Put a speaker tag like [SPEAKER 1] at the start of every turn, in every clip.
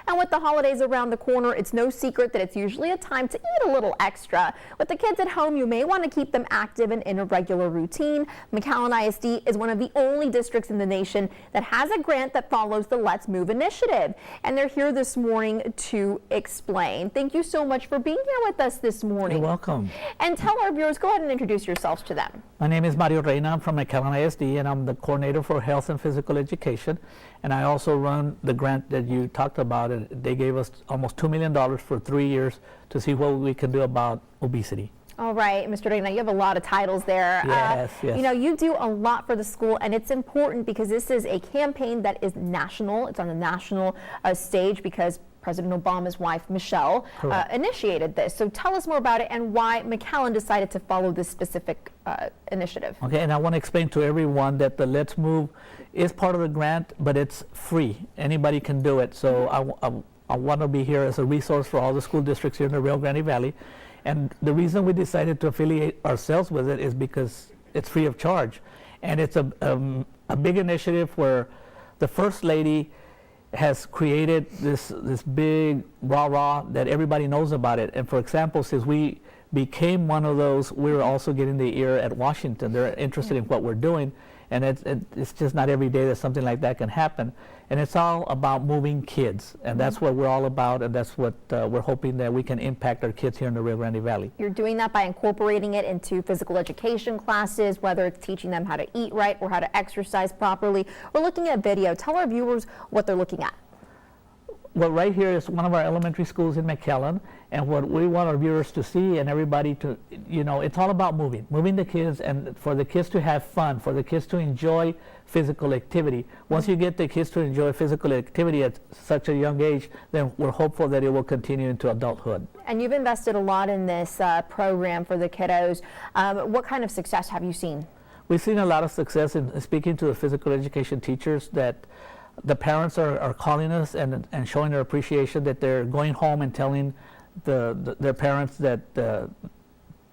[SPEAKER 1] And with the holidays around the corner, it's no secret that it's usually a time to eat a little extra. With the kids at home, you may want to keep them active and in a regular routine. McAllen ISD is one of the only districts in the nation that has a grant that follows the Let's Move initiative. And they're here this morning to explain. Thank you so much for being here with us this morning.
[SPEAKER 2] You're welcome.
[SPEAKER 1] And tell our viewers, go ahead and introduce yourselves to them.
[SPEAKER 2] My name is Mario Reina. I'm from McAllen ISD, and I'm the coordinator for health and physical education. And I also run the grant that you talked about. And they gave us almost $2 million for 3 years to see what we can do about obesity.
[SPEAKER 1] All right, Mr. Reina, you have a lot of titles there.
[SPEAKER 2] Yes, yes.
[SPEAKER 1] You know, you do a lot for the school, and it's important because this is a campaign that is national. It's on a national stage because President Obama's wife, Michelle, initiated this. So tell us more about it and why McAllen decided to follow this specific initiative.
[SPEAKER 2] Okay, and I want to explain to everyone that the Let's Move is part of the grant, but it's free. Anybody can do it. So I want to be here as a resource for all the school districts here in the Rio Grande Valley. And the reason we decided to affiliate ourselves with it is because it's free of charge. And it's a big initiative where the First Lady has created this big rah-rah that everybody knows about it. And for example, since we became one of those, we're also getting the ear at Washington. They're interested in what we're doing. And it's just not every day that something like that can happen. And it's all about moving kids. And that's what we're all about. And that's what we're hoping that we can impact our kids here in the Rio Grande Valley.
[SPEAKER 1] You're doing that by incorporating it into physical education classes, whether it's teaching them how to eat right or how to exercise properly. We're looking at video. Tell our viewers what they're looking at.
[SPEAKER 2] Well, right here is one of our elementary schools in McAllen, and what we want our viewers to see and everybody to, you know, it's all about moving the kids, and for the kids to have fun, for the kids to enjoy physical activity. Once you get the kids to enjoy physical activity at such a young age, then we're hopeful that it will continue into adulthood.
[SPEAKER 1] And you've invested a lot in this program for the kiddos. What kind of success have you seen?
[SPEAKER 2] We've seen a lot of success in speaking to the physical education teachers, that the parents are calling us and showing their appreciation, that they're going home and telling their parents that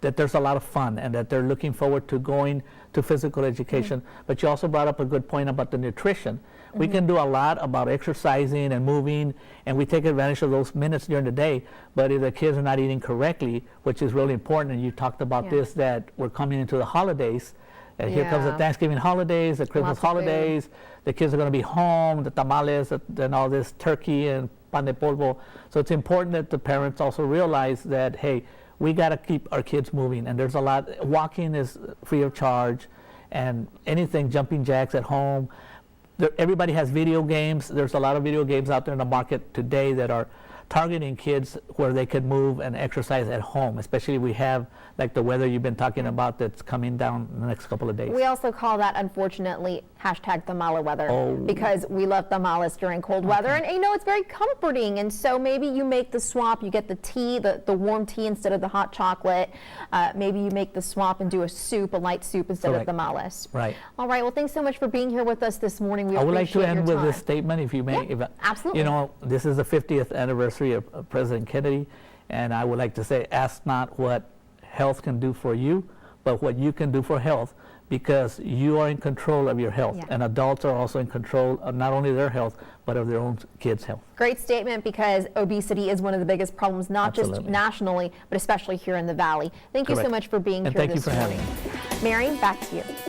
[SPEAKER 2] there's a lot of fun and that they're looking forward to going to physical education. But you also brought up a good point about the nutrition. We can do a lot about exercising and moving, and we take advantage of those minutes during the day. But if the kids are not eating correctly, which is really important, and you talked about this, that we're coming into the holidays. And here comes the Thanksgiving holidays, the Christmas holidays. The kids are going to be home, the tamales, and all this turkey and pan de polvo. So it's important that the parents also realize that, hey, we got to keep our kids moving. And there's a lot. Walking is free of charge, and anything, jumping jacks at home. Everybody has video games. There's a lot of video games out there in the market today that are targeting kids where they can move and exercise at home, especially we have like the weather you've been talking about that's coming down in the next couple of days.
[SPEAKER 1] We also call that, unfortunately, #tamale weather, because we love tamales during cold weather, and you know, it's very comforting. And so maybe you make the swap, you get the tea, the warm tea instead of the hot chocolate. Maybe you make the swap and do a soup, a light soup instead of tamales.
[SPEAKER 2] Right.
[SPEAKER 1] All right, well, thanks so much for being here with us this morning. We
[SPEAKER 2] I would like to
[SPEAKER 1] appreciate
[SPEAKER 2] end
[SPEAKER 1] your
[SPEAKER 2] with
[SPEAKER 1] time.
[SPEAKER 2] this statement, if you may.
[SPEAKER 1] Yeah, absolutely.
[SPEAKER 2] You know, this is the 50th anniversary of President Kennedy, and I would like to say, ask not what health can do for you, but what you can do for health, because you are in control of your health, and adults are also in control of not only their health, but of their own kids' health.
[SPEAKER 1] Great statement, because obesity is one of the biggest problems, not just nationally, but especially here in the Valley. Thank you so much for being here this morning.
[SPEAKER 2] Thank you for having me.
[SPEAKER 1] Mary, back to you.